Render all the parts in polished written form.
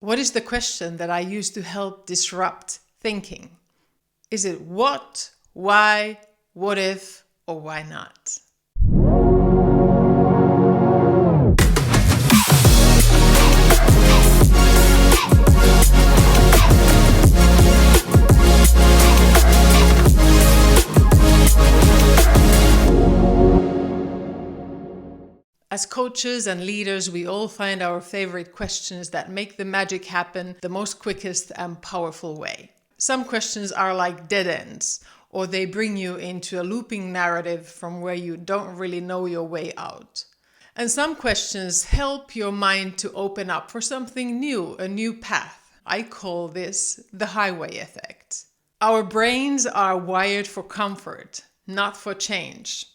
What is the question that I use to help disrupt thinking? Is it what, why, what if, or why not? As coaches and leaders, we all find our favorite questions that make the magic happen the most quickest and powerful way. Some questions are like dead ends, or they bring you into a looping narrative from where you don't really know your way out. And some questions help your mind to open up for something new, a new path. I call this the highway effect. Our brains are wired for comfort, not for change.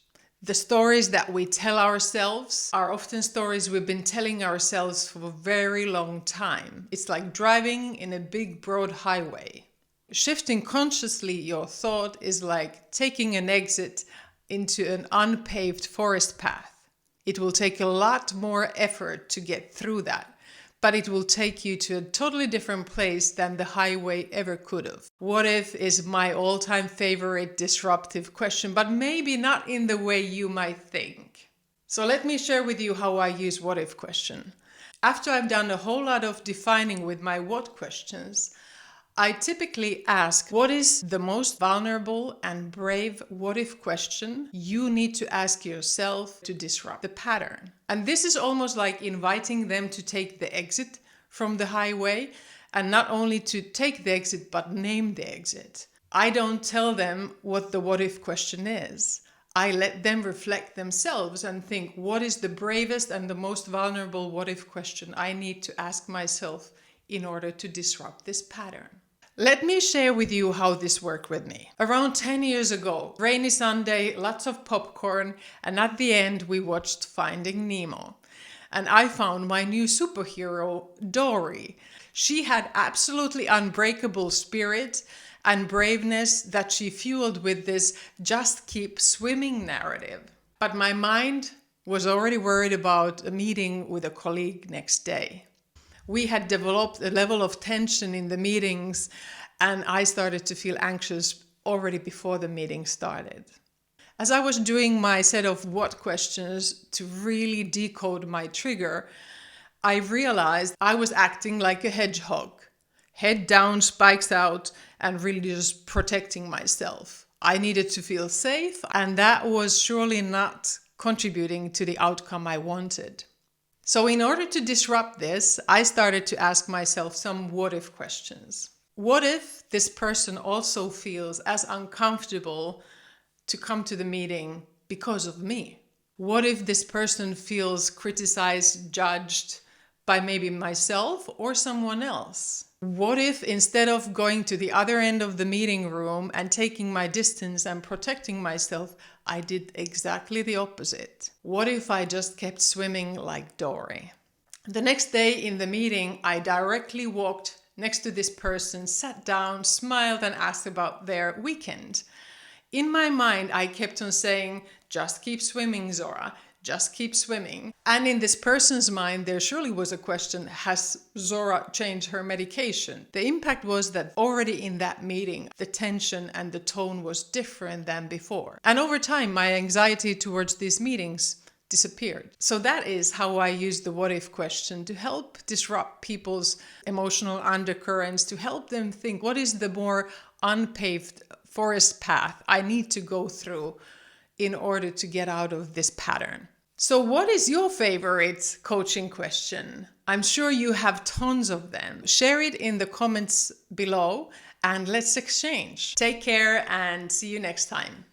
The stories that we tell ourselves are often stories we've been telling ourselves for a very long time. It's like driving in a big, broad highway. Shifting consciously your thought is like taking an exit into an unpaved forest path. It will take a lot more effort to get through that, but it will take you to a totally different place than the highway ever could have. What if is my all-time favorite disruptive question, but maybe not in the way you might think. So let me share with you how I use what if question. After I've done a whole lot of defining with my what questions, I typically ask, what is the most vulnerable and brave what if question you need to ask yourself to disrupt the pattern? And this is almost like inviting them to take the exit from the highway, and not only to take the exit, but name the exit. I don't tell them what the what if question is. I let them reflect themselves and think, what is the bravest and the most vulnerable what if question I need to ask myself in order to disrupt this pattern? Let me share with you how this worked with me. Around 10 years ago, rainy Sunday, lots of popcorn, and at the end we watched Finding Nemo. And I found my new superhero, Dory. She had absolutely unbreakable spirit and braveness that she fueled with this just keep swimming narrative. But my mind was already worried about a meeting with a colleague next day. We had developed a level of tension in the meetings, and I started to feel anxious already before the meeting started. As I was doing my set of what questions to really decode my trigger, I realized I was acting like a hedgehog. Head down, spikes out, and really just protecting myself. I needed to feel safe, and that was surely not contributing to the outcome I wanted. So in order to disrupt this, I started to ask myself some what if questions. What if this person also feels as uncomfortable to come to the meeting because of me? What if this person feels criticized, judged by maybe myself or someone else? What if instead of going to the other end of the meeting room and taking my distance and protecting myself, I did exactly the opposite? What if I just kept swimming like Dory? The next day in the meeting, I directly walked next to this person, sat down, smiled, and asked about their weekend. In my mind, I kept on saying, just keep swimming, Zora. Just keep swimming. And in this person's mind, there surely was a question, has Zora changed her medication? The impact was that already in that meeting, the tension and the tone was different than before. And over time, my anxiety towards these meetings disappeared. So that is how I use the what if question to help disrupt people's emotional undercurrents, to help them think, what is the more unpaved forest path I need to go through in order to get out of this pattern? So what is your favorite coaching question? I'm sure you have tons of them. Share it in the comments below and let's exchange. Take care and see you next time.